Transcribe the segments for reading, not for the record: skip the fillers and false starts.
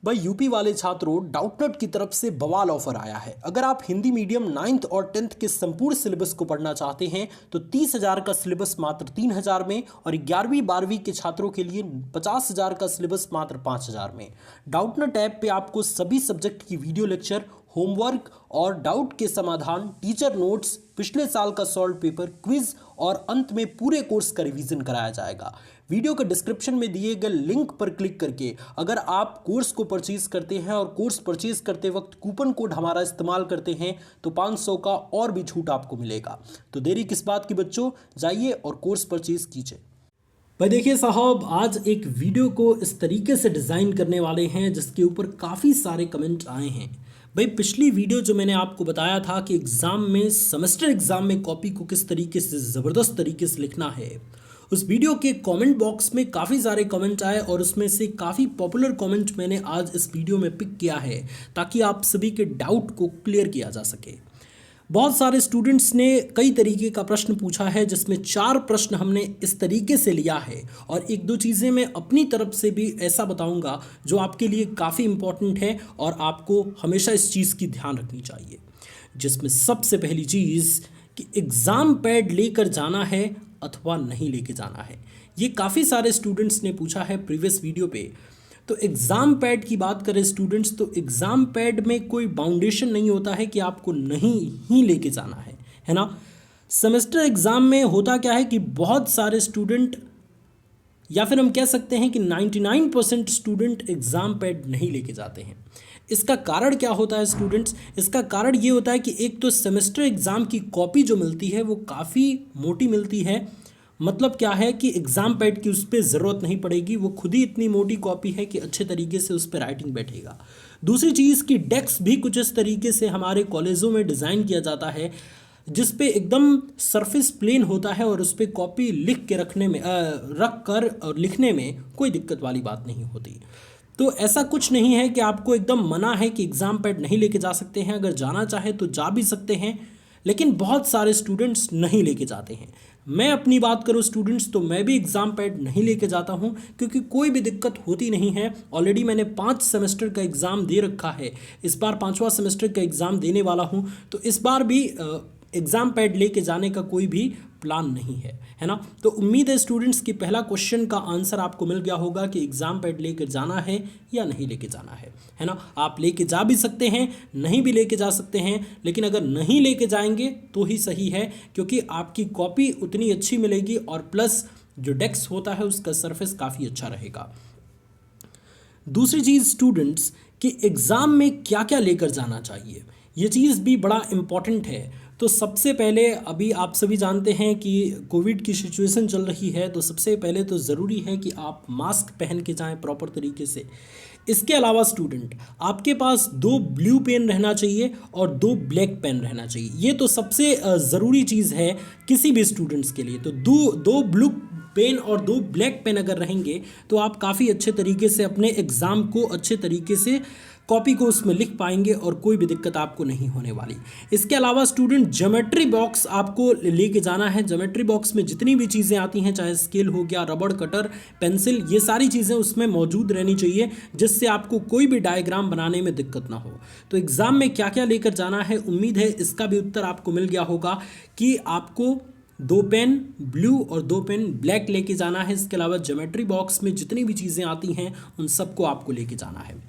भाई यूपी वाले छात्रों, डाउटनट की तरफ से बवाल ऑफर आया है। अगर आप हिंदी मीडियम 9th और 10th के संपूर्ण सिलेबस को पढ़ना चाहते हैं तो 30,000 का सिलेबस मात्र 3,000 में, और 11वीं 12वीं के छात्रों के लिए 50,000 का सिलेबस मात्र 5,000 में। डाउटनट ऐप पे आपको सभी सब्जेक्ट की वीडियो लेक्चर, होमवर्क और डाउट के समाधान, टीचर नोट्स, पिछले साल का सॉल्व पेपर, क्विज और अंत में पूरे कोर्स का रिवीजन कराया जाएगा। वीडियो के डिस्क्रिप्शन में दिए गए लिंक पर क्लिक करके अगर आप कोर्स को परचेज करते हैं और कोर्स परचेज करते वक्त कूपन कोड हमारा इस्तेमाल करते हैं तो 500 का और भी छूट आपको मिलेगा। तो देरी किस बात की बच्चों, जाइए और कोर्स परचेज कीजिए। भाई देखिए साहब, आज एक वीडियो को इस तरीके से डिज़ाइन करने वाले हैं जिसके ऊपर काफ़ी सारे कमेंट आए हैं। भाई पिछली वीडियो जो मैंने आपको बताया था कि एग्ज़ाम में, सेमेस्टर एग्ज़ाम में कॉपी को किस तरीके से ज़बरदस्त तरीके से लिखना है, उस वीडियो के कमेंट बॉक्स में काफ़ी सारे कमेंट आए और उसमें से काफ़ी पॉपुलर कमेंट मैंने आज इस वीडियो में पिक किया है ताकि आप सभी के डाउट को क्लियर किया जा सके। बहुत सारे स्टूडेंट्स ने कई तरीके का प्रश्न पूछा है जिसमें 4 प्रश्न हमने इस तरीके से लिया है और 1-2 चीज़ें मैं अपनी तरफ से भी ऐसा बताऊंगा जो आपके लिए काफ़ी इम्पॉर्टेंट है और आपको हमेशा इस चीज़ की ध्यान रखनी चाहिए। जिसमें सबसे पहली चीज़ कि एग्ज़ाम पैड लेकर जाना है अथवा नहीं लेके जाना है। ये काफ़ी सारे स्टूडेंट्स ने पूछा है प्रीवियस वीडियो पे। तो एग्ज़ाम पैड की बात करें स्टूडेंट्स, तो एग्ज़ाम पैड में कोई बाउंडेशन नहीं होता है कि आपको नहीं ही लेके जाना है ना। सेमेस्टर एग्ज़ाम में होता क्या है कि बहुत सारे स्टूडेंट, या फिर हम कह सकते हैं कि 99% स्टूडेंट एग्ज़ाम पैड नहीं लेके जाते हैं। इसका कारण क्या होता है स्टूडेंट्स? इसका कारण ये होता है कि एक तो सेमेस्टर एग्ज़ाम की कॉपी जो मिलती है वो काफ़ी मोटी मिलती है। मतलब क्या है कि एग्ज़ाम पैड की उस पर ज़रूरत नहीं पड़ेगी, वो खुद ही इतनी मोटी कॉपी है कि अच्छे तरीके से उस पर राइटिंग बैठेगा। दूसरी चीज़ कि डेस्क भी कुछ इस तरीके से हमारे कॉलेजों में डिज़ाइन किया जाता है जिस पे एकदम सरफेस प्लेन होता है और उस पर कॉपी लिख के रखने में रख कर और लिखने में कोई दिक्कत वाली बात नहीं होती। तो ऐसा कुछ नहीं है कि आपको एकदम मना है कि एग्ज़ाम पैड नहीं लेके जा सकते हैं। अगर जाना चाहे तो जा भी सकते हैं, लेकिन बहुत सारे स्टूडेंट्स नहीं लेके जाते हैं। मैं अपनी बात करूं स्टूडेंट्स, तो मैं भी एग्ज़ाम पैड नहीं लेके जाता हूं क्योंकि कोई भी दिक्कत होती नहीं है। ऑलरेडी मैंने 5 सेमेस्टर का एग्ज़ाम दे रखा है, इस बार 5वां सेमेस्टर का एग्ज़ाम देने वाला हूं, तो इस बार भी एग्ज़ाम पैड लेके जाने का कोई भी प्लान नहीं है ना। तो उम्मीद है स्टूडेंट्स कि पहला क्वेश्चन का आंसर आपको मिल गया होगा कि एग्ज़ाम पैड लेकर जाना है या नहीं लेके जाना है ना। आप लेके जा भी सकते हैं, नहीं भी लेके जा सकते हैं, लेकिन अगर नहीं लेके जाएंगे तो ही सही है क्योंकि आपकी कॉपी उतनी अच्छी मिलेगी और प्लस जो डेस्क होता है उसका सरफेस काफ़ी अच्छा रहेगा। दूसरी चीज़ स्टूडेंट्स कि एग्ज़ाम में क्या क्या लेकर जाना चाहिए, ये चीज़ भी बड़ा इम्पॉर्टेंट है। तो सबसे पहले, अभी आप सभी जानते हैं कि कोविड की सिचुएशन चल रही है, तो सबसे पहले तो ज़रूरी है कि आप मास्क पहन के जाएं प्रॉपर तरीके से। इसके अलावा स्टूडेंट, आपके पास 2 ब्लू पेन रहना चाहिए और 2 ब्लैक पेन रहना चाहिए। ये तो सबसे ज़रूरी चीज़ है किसी भी स्टूडेंट्स के लिए। तो दो ब्लू पेन और 2 ब्लैक पेन अगर रहेंगे तो आप काफ़ी अच्छे तरीके से अपने एग्ज़ाम को अच्छे तरीके से कॉपी को उसमें लिख पाएंगे और कोई भी दिक्कत आपको नहीं होने वाली। इसके अलावा स्टूडेंट, ज्योमेट्री बॉक्स आपको लेके जाना है। ज्योमेट्री बॉक्स में जितनी भी चीज़ें आती हैं, चाहे स्केल हो गया, रबड़, कटर, पेंसिल, ये सारी चीज़ें उसमें मौजूद रहनी चाहिए जिससे आपको कोई भी डायग्राम बनाने में दिक्कत ना हो। तो एग्ज़ाम में क्या क्या लेकर जाना है, उम्मीद है इसका भी उत्तर आपको मिल गया होगा कि आपको 2 पेन ब्लू और 2 पेन ब्लैक लेके जाना है। इसके अलावा ज्योमेट्री बॉक्स में जितनी भी चीज़ें आती हैं उन सबको आपको लेके जाना है।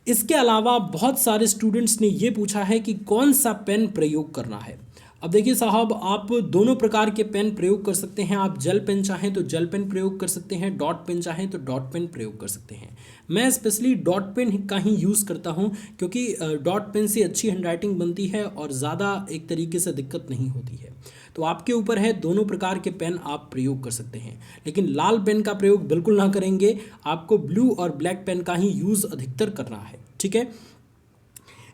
इसके अलावा बहुत सारे स्टूडेंट्स ने ये पूछा है कि कौन सा पेन प्रयोग करना है। अब देखिए साहब, आप दोनों प्रकार के पेन प्रयोग कर सकते हैं। आप जेल पेन चाहें तो जेल पेन प्रयोग कर सकते हैं, डॉट पेन चाहें तो डॉट पेन प्रयोग कर सकते हैं। मैं स्पेशली डॉट पेन का ही यूज़ करता हूं क्योंकि डॉट पेन से अच्छी हैंडराइटिंग बनती है और ज़्यादा एक तरीके से दिक्कत नहीं होती है। तो आपके ऊपर है, दोनों प्रकार के पेन आप प्रयोग कर सकते हैं, लेकिन लाल पेन का प्रयोग बिल्कुल ना करेंगे। आपको ब्लू और ब्लैक पेन का ही यूज़ अधिकतर करना है, ठीक है।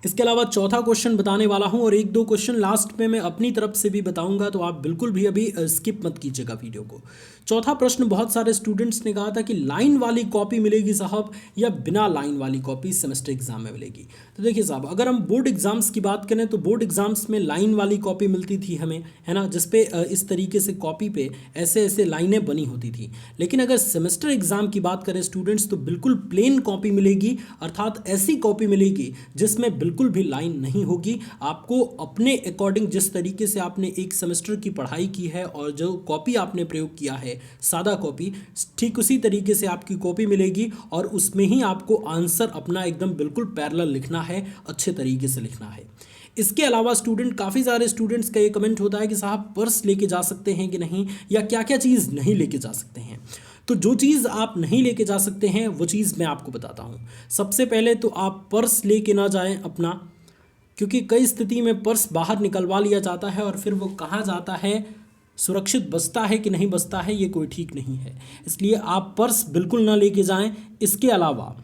इसके अलावा चौथा क्वेश्चन बताने वाला हूं और एक दो क्वेश्चन लास्ट में मैं अपनी तरफ से भी बताऊंगा, तो आप बिल्कुल भी अभी स्किप मत कीजिएगा वीडियो को। चौथा प्रश्न बहुत सारे स्टूडेंट्स ने कहा था कि लाइन वाली कॉपी मिलेगी साहब या बिना लाइन वाली कॉपी सेमेस्टर एग्जाम में मिलेगी। तो देखिए साहब, अगर हम बोर्ड एग्जाम्स की बात करें तो बोर्ड एग्जाम्स में लाइन वाली कॉपी मिलती थी हमें, है ना, जिसपे इस तरीके से कॉपी पे ऐसे ऐसे लाइनें बनी होती थी। लेकिन अगर सेमेस्टर एग्जाम की बात करें स्टूडेंट्स, तो बिल्कुल प्लेन कॉपी मिलेगी, अर्थात ऐसी कॉपी मिलेगी जिसमें बिल्कुल भी लाइन नहीं होगी। आपको अपने अकॉर्डिंग जिस तरीके से आपने एक सेमेस्टर की पढ़ाई की है और जो कॉपी आपने प्रयोग किया है सादा कॉपी, ठीक उसी तरीके से आपकी कॉपी मिलेगी और उसमें ही आपको आंसर अपना एकदम बिल्कुल पैरेलल लिखना है, अच्छे तरीके से लिखना है। इसके अलावा स्टूडेंट, काफ़ी सारे स्टूडेंट्स का ये कमेंट होता है कि साहब पर्स लेके जा सकते हैं कि नहीं, या क्या क्या चीज़ नहीं लेके जा सकते हैं। तो जो चीज़ आप नहीं लेके जा सकते हैं वो चीज़ मैं आपको बताता हूँ। सबसे पहले तो आप पर्स लेके ना जाएं अपना, क्योंकि कई स्थिति में पर्स बाहर निकलवा लिया जाता है और फिर वो कहाँ जाता है, सुरक्षित बचता है कि नहीं बचता है, ये कोई ठीक नहीं है। इसलिए आप पर्स बिल्कुल ना लेके जाएं। इसके अलावा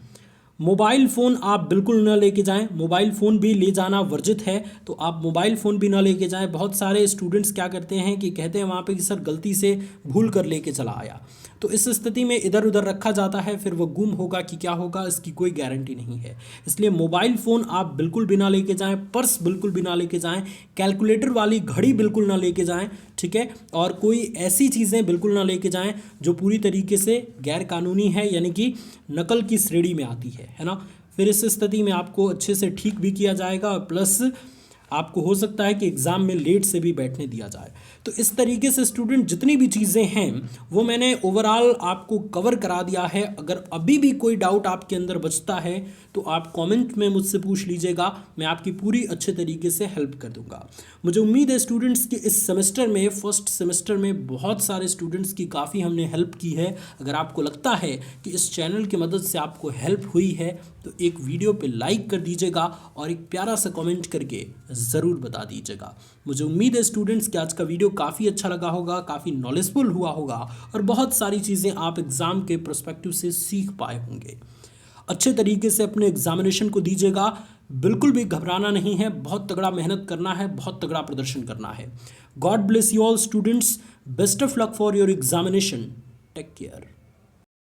मोबाइल फ़ोन आप बिल्कुल ना लेके जाएं, मोबाइल फ़ोन भी ले जाना वर्जित है, तो आप मोबाइल फ़ोन भी ना लेके जाएं। बहुत सारे स्टूडेंट्स क्या करते हैं कि कहते हैं वहाँ पे कि सर गलती से भूल कर लेके चला आया, तो इस स्थिति में इधर उधर रखा जाता है, फिर वो गुम होगा कि क्या होगा इसकी कोई गारंटी नहीं है। इसलिए मोबाइल फ़ोन आप बिल्कुल भी ना लेके जाएं, पर्स बिल्कुल भी ना लेके जाएं, कैलकुलेटर वाली घड़ी बिल्कुल ना लेके जाएं, ठीक है, और कोई ऐसी चीज़ें बिल्कुल ना लेके जाएं जो पूरी तरीके से गैर कानूनी है, यानी कि नकल की श्रेणी में आती है ना। फिर इस स्थिति में आपको अच्छे से ठीक भी किया जाएगा और प्लस आपको हो सकता है कि एग्ज़ाम में लेट से भी बैठने दिया जाए। तो इस तरीके से स्टूडेंट जितनी भी चीज़ें हैं वो मैंने ओवरऑल आपको कवर करा दिया है। अगर अभी भी कोई डाउट आपके अंदर बचता है तो आप कमेंट में मुझसे पूछ लीजिएगा, मैं आपकी पूरी अच्छे तरीके से हेल्प कर दूंगा। मुझे उम्मीद है स्टूडेंट्स कि इस सेमेस्टर में, फर्स्ट सेमेस्टर में बहुत सारे स्टूडेंट्स की काफ़ी हमने हेल्प की है। अगर आपको लगता है कि इस चैनल की मदद से आपको हेल्प हुई है तो एक वीडियो पे लाइक कर दीजिएगा और एक प्यारा सा कमेंट करके ज़रूर बता दीजिएगा। मुझे उम्मीद है स्टूडेंट्स कि आज का वीडियो काफ़ी अच्छा लगा होगा, काफ़ी नॉलेजफुल हुआ होगा और बहुत सारी चीज़ें आप एग्ज़ाम के पर्सपेक्टिव से सीख पाए होंगे। अच्छे तरीके से अपने एग्जामिनेशन को दीजिएगा, बिल्कुल भी घबराना नहीं है, बहुत तगड़ा मेहनत करना है, बहुत तगड़ा प्रदर्शन करना है। God bless you all students, best of luck for your examination, take care.